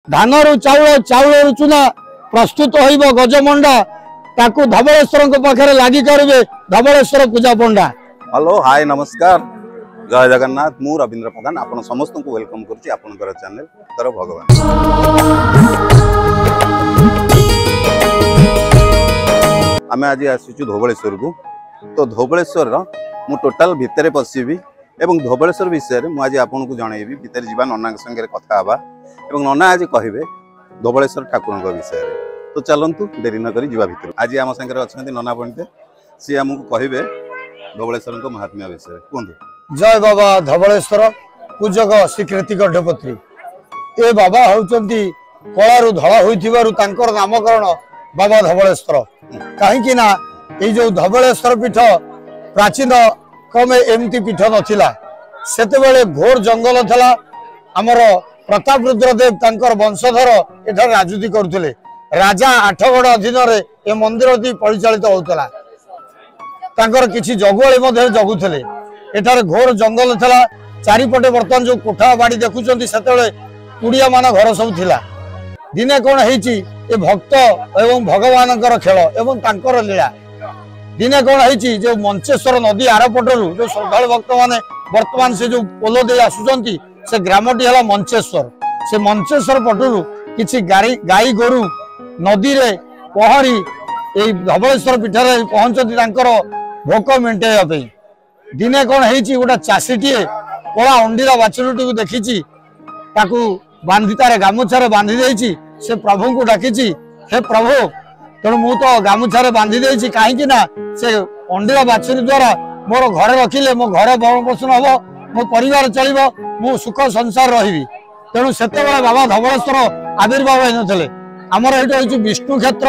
धानरू चाउल चाउल चूना प्रस्तुत होइब गजमंडा ताकू धवलेश्वर पाखे लगी करेंगे धवलेश्वर पूजा पंडा। हेलो हाय नमस्कार जय जगन्नाथ मु रवींद्र प्रधान आपण समस्त को वेलकम करुच्ची आपनकर चैनल उत्तर भगवान। आमे आज आसीचु धवलेश्वर को तो धवलेश्वर मु टोटाल भितर पशिबी एवं धवलेश्वर विषय में आज आपन को जनइबी भितर जीवा नना संगे कथा हवा एवं नना आज कहिबे धवलेश्वर ठाकुर विषय में। तो चलतु देरी न करी जीवा भितर आज आम संगे अच्छा नना पंडित सी आमको कहिबे धवलेश्वर महात्म्य विषय कहतु। जय बाबा धवलेश्वर पूजक श्रीकृति गढ़पत्री ए बाबा होउचंती कलारू धड़ा होइथिबारु तांकर नामकरण बाबा धवलेश्वर कहीं ना ये जो धवलेश्वर पीठ प्राचीन कमे एमती पीठ नथिला सेतेबेले घोर जंगल थला आमर प्रताप रुद्रदेव तांकर वंशधर एठार राजूती करुथिले राजा आठगढ़ अधीन ए मंदिर परिचालित होउतला तांकर किछि जगुआली मध्ये जगुथिले एठार घोर जंगल थला चारिपटे बर्तमान जो कोठा बाड़ी देखुचंती सेतेबेले कुड़िया मान घर सब थिला दिने कोन हेची ए भक्त एवं भगवानकर खेल एवं तांकर लीला दिने कौन है जो मंचेश्वर नदी आरपटू जो श्रद्धा भक्त माने वर्तमान से जो पोल दे आसुचंती से ग्रामटी है मंचेश्वर से मंचेश्वर पटू किछि गाई गोरु नदी रे पहरी ए धवलेश्वर पीठरे पहुंचती तांकर भोक मेंटेया पे दिने कौन है गोटे चाषीटीए कला अंडीरा बाछुरीटी को देखी ताकू बांधी तारे गामुछारे बांधी देछि से प्रभु को डाकी हे प्रभु तेणु मु तो गामुछारे बांधी देछि कहीं ना से अंडीरा बाछुरी द्वारा मोर घर रखिले मो घर भरण पोषण हम मो परिवार चलो मु सुख संसार रही तेणु से बाबा धवलेश्वर आविर्भाव होते आमर ये विष्णु क्षेत्र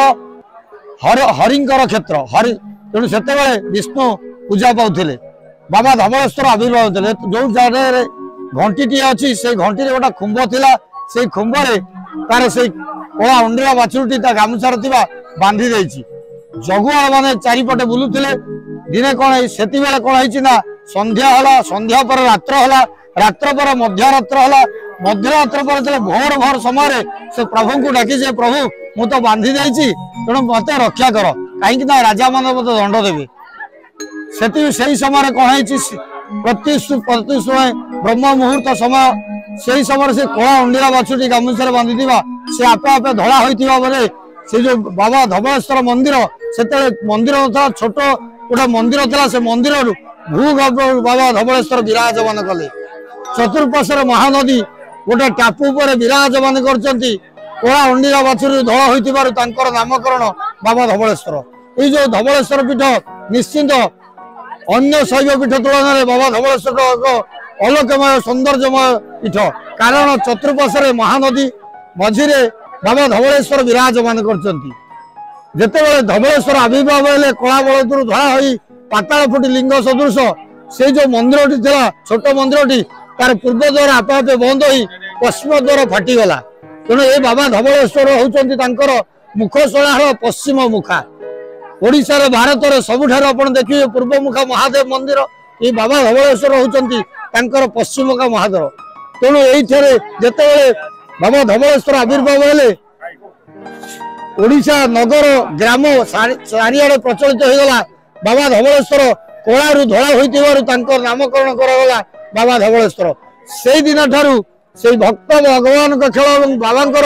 हरिंकर क्षेत्र हरि तेणु से विष्णु पूजा पाते बाबा धवलेश्वर आविर्भाव होते जो जगह घंटी अच्छी से घंटी गोटा खुंब थिला से खुंबरे तार से कला अंडीरा बाछुरी गामुछार बांधी देछि जगुआ माने चारिपटे बुलुथिले दिने कौन से कौन है संध्या होला संध्या पर रात्र होला रात्र पर मध्यरात्र होला मध्यरात्र पर भोर भोर समय से प्रभु को डाकी जे प्रभु मु तो बांधी देछि तेणु मत रक्षा कर कहीं राजा मान मत दंड देवे से समय कौन है प्रति समय ब्रह्म मुहूर्त समय से समय से कला अंडीरा बाछुरी गामुछार बांधी से आपे आपे धड़ा होइथिबा बेले से जो बाबा धवलेश्वर मंदिर से मंदिर था छोट गोटे मंदिर था से मंदिर भूगर्भ बाबा धवलेश्वर विराजमान कले चतुर्पार्श्वर महानदी गोटे टापू पर विराजमान करचंती कला अंडीरा बाछुरी धड़ा होइथिबारु तांकर नामकरण बाबा धवलेश्वर ये जो धवलेश्वर पीठ निश्चिंत अन्य शैव पीठ तुलन में बाबा धवलेश्वर एक अलौकिकमय सौंदर्यमय पीठ कारण चतुर्पार्श्वर महानदी मझिरे बाबा धवलेश्वर विराजमान करचंती जेतेबेले धवलेश्वर आविर्भाव हेले कला बलदुर धड़ा होई पाताल फुटी लिंग सदृश से जो मंदिरटी थिला छोट मंदिरटी तार पूर्व द्वार आपे आपे बंद होई पश्चिम द्वार फाटीगला तेणु ये बाबा धवलेश्वर होउचंती तांकर मुखशलार पश्चिम मुखा ओडिशा रे भारत रे सबुठार आपण देखिबे पूर्व मुखा महादेव मंदिर ये बाबा धवलेश्वर होउचंती तांकर पश्चिम मुखा महादेव तेणु एइथरे जेतेबेले बाबा धवलेश्वर आविर्भाव हेले ओडिशा नगर ग्राम चारिआडे प्रचलित होगला बाबा धवलेश्वर कलारू धड़ा होइतिबारु तांकर नामकरण करगला बाबा धवलेश्वर से दिन ठारू से भक्त भगवान का खेल और बाबांकर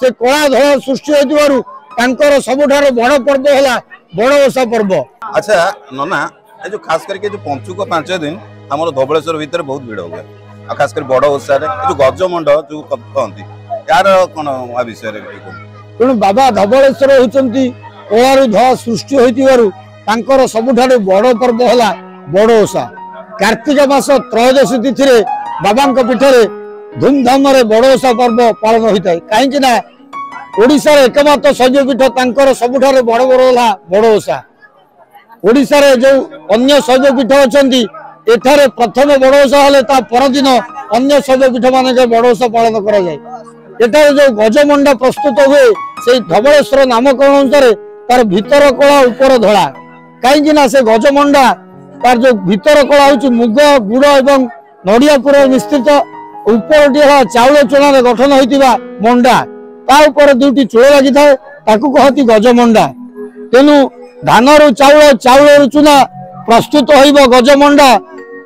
से कला धड़ा सृष्टि होइतिबारु तांकर सबुठार बड़ पर्व होला बड़ ओषा पर्व। अच्छा नना ए जो खास करके जो पंचुक 5 दिन हमर धवलेश्वर भीतर बहुत भीड़ हो गया खास कर बड़ ओषा रे जो गजमंड जो कहंती यार कोन आ विषय रे तेणु बाबा धवलेश्वर होचंती कलारू धड़ा सृष्टि होइतिबारु तांकर सबुठार बड़ पर्व होला बड़ ओषा कार्तिक मास त्रयोदशी तिथि रे बाबांक पीठरे धूमधाम रे बड़ ओषा पर्व पालन होइताय काहेकि ना ओडिशा रे एकमात्र शैव पीठ तांकर सबुठार बड़ बड़ होला बड़ ओषा ओडिशा रे जो अन्य शैव पीठ अछंती एठारे प्रथम बड़ ओषा हले ता परदिन अन्य शैव पीठ माने बड़ ओषा पालन करा जाय एठारे जो गजमंडा प्रस्तुत हुए से धवलेश्वर नामकरण अनुसार तार भीतर कला ऊपर धड़ा कहीं ना से गजमंडा तार जो भीतर कला होची मुग गुड़ एवं नड़िया पुर मिश्रित उपरटी है चाउल चूना गठन होता मंडा ता ऊपर दुईटी चूल लगी थाए ताकू कहती गजमंडा। तेणु धान रु चाउल चाउल चूना प्रस्तुत हो गजमंडा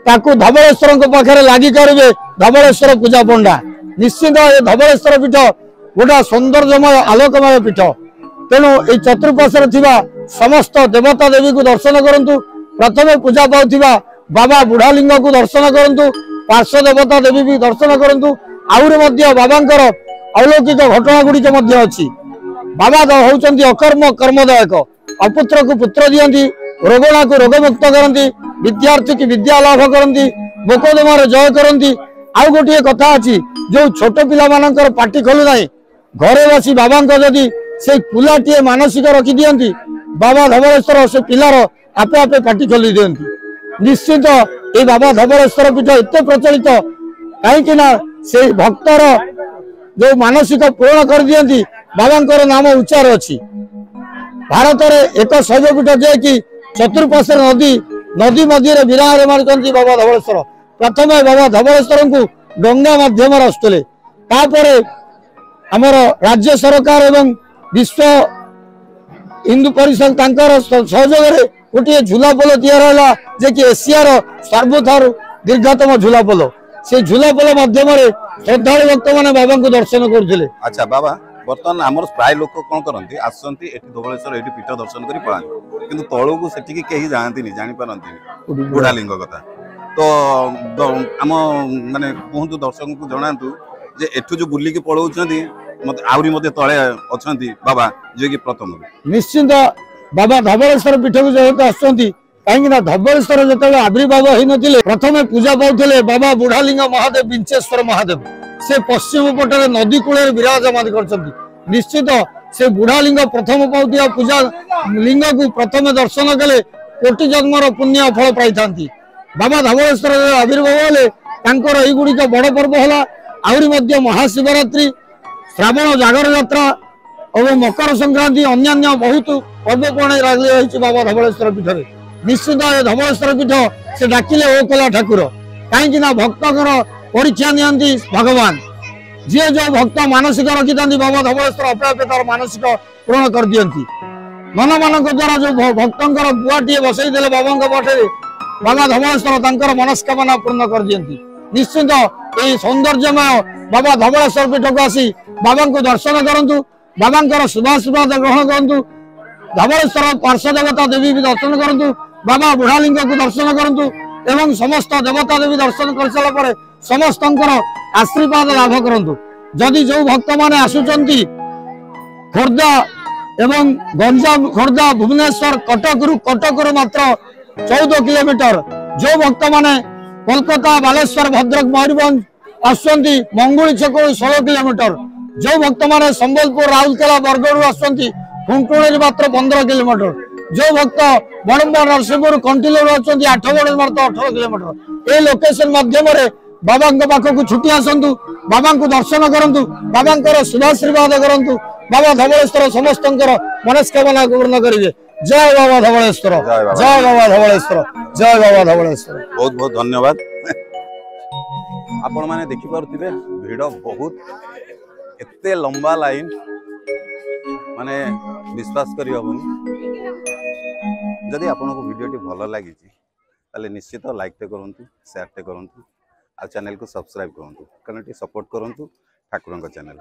ताकू धवलेश्वर पाखे लगी करेंगे धवलेश्वर पूजा पंडा। निश्चित ये धवलेश्वर पीठ गोटा सौंदर्यमय आलोकमय पीठ। तेणु ये चतुर्पार्श्व थिबा समस्त देवता देवी को दर्शन करंतु। प्रथमे पूजा पाउथिबा बाबा बुढ़ालिंग को दर्शन करंतु। पार्श्व देवता देवी भी दर्शन करंतु। आउरी मध्य बाबांकर अलौकिक घटना गुड़िक मध्य अछि। बाबा होउचंती अकर्म कर्मदायक। अपुत्र को पुत्र दियंती, रोगणा को रोगमुक्त करंती, विद्यार्थी की विद्या लाभ करंती, मोकदमार जय करंती। आउ गोटे कथा अछि जो छोट पिला मानकर पाटी खोलु नाही घरे बसी बाबा जदि से कुलाटीए मानसिक रखी दियंती बाबा धवलेश्वर से पिलार आपे आपे पाटी खोली दियंती। निश्चित ये बाबा धवलेश्वर पीठ एत प्रचलित कहीं से भक्तर जो मानसिक पूर्ण कर दियंती बाबा नाम उच्चार अच्छी। भारत में एक शैवपीठ जे कि चतुर्पार्श्व नदी नदी मध्य विराज मारी बाबा धवलेश्वर। प्रथम बाबा धवलेश्वर को गंगा माध्यम आसुले आमर राज्य सरकार एवं विश्व हिंदू परिषद सहयोग गोटे झुलापोल तैयार जे कि एशियार सर्वथार दीर्घतम झुलापोल। से झुलापोल माध्यम श्रद्धालु भक्त मैंने बाबा को दर्शन करते। अच्छा बाबा बर्तमान आमर प्राय लोक कौन करती आसती धवलेश्वर ये पीठ दर्शन कर पलांती किंतु तलू को सेठी कहीं जाती जानी पारती बुढ़ालिंग कथा। तो आम माने कहतु दर्शक को जनातु जे एठू जो बुलिकी पलाउछंती मत आउरी मते तळे अछंती बाबा जे कि प्रथम निश्चित बाबा धवलेश्वर पीठ को जेहेतु आसुचंती कहीं धवलेश्वर जो आविर्भाव होते प्रथम पूजा पाते बाबा बुढ़ालिंग महादेव विंचेश्वर महादेव से पश्चिम पटे नदी कूल विराजमान कर। निश्चित से बुढ़ालिंग प्रथम पाउथिया पूजा लिंग को प्रथम दर्शन कले कोटि जन्मर पुण्य फल पाई था। बाबा धवलेश्वर आविर्भाव हेले गुड़िक बड़ पर्व है। आहरी मध्य महाशिवरात्रि श्रावण जागर यात्रा और मकर संक्रांति अन्य बहुत पर्वपर्ण रही बाबा धवलेश्वर पीठ में। निश्चित धवलेश्वर पीठ से डाकिले ओ कला ठाकुर कहीं भक्तर परीक्षा नि भगवान जी जो भक्त मानसिक रखी था बाबा धवलेश्वर आपे आपे तार मानसिक पूर्ण कर दियंती। मन मान द्वारा जो भक्तर बुआटे बसई दे बाबा पाखे बाबा धवलेश्वर तांकर मनस्कामना पूर्ण कर दियंती। निश्चित ये सौंदर्यमय बाबा धवलेश्वर पीठ को आसी बाबा को दर्शन करंतु। बाबा शुभाशीर्वाद ग्रहण करंतु। धवलेश्वर पार्श्व देवता देवी भी दर्शन करंतु। बाबा बुढ़ालिंग को दर्शन करंतु एवं समस्त देवता देवी दर्शन कर सारा पर समस्तंकर आशीर्वाद लाभ करंतु। जदि जो भक्त माने आसुचंती खोर्धा एवं गंजाम खोर्धा भुवनेश्वर कटक मात्र 14 किलोमीटर जो भक्त माने कोलकाता बालेश्वर भद्रक मयूरभंज आसुचंती मंगुली छक 16 किलोमीटर जो भक्त माने संबलपुर राउरकेला बरगढ़ आसुचंती खुंटुणी मात्र 15 किलोमीटर जो भक्त बड़म्बर नरसिंहपुर कंटिलोर आसुचंती 8 मात्र 18 किलोमीटर ए लोकेशन माध्यम बाबा पाखक छुट्टी आसतु बाबा को दर्शन करंतु बाबा शुभाशीर्वाद करंतु। बाबा धवलेश्वर समस्त मनस्कामना पूर्ण करेंगे। जय बाबा धवलेश्वर जय बाबा धवलेश्वर जय बाबा धवलेश्वर। बहुत बहुत धन्यवाद। आपण माने देखि पारुथिबे भीड़ बहुत एते लंबा लाइन माने विश्वास करि हबनी। जदि आपनको वीडियोटी भल लागि ताले निश्चित लाइक टे करंतु शेयर टे करंतु आ चैनल को सब्सक्राइब करंतु कारण सपोर्ट करंतु ठाकुरंक चैनल।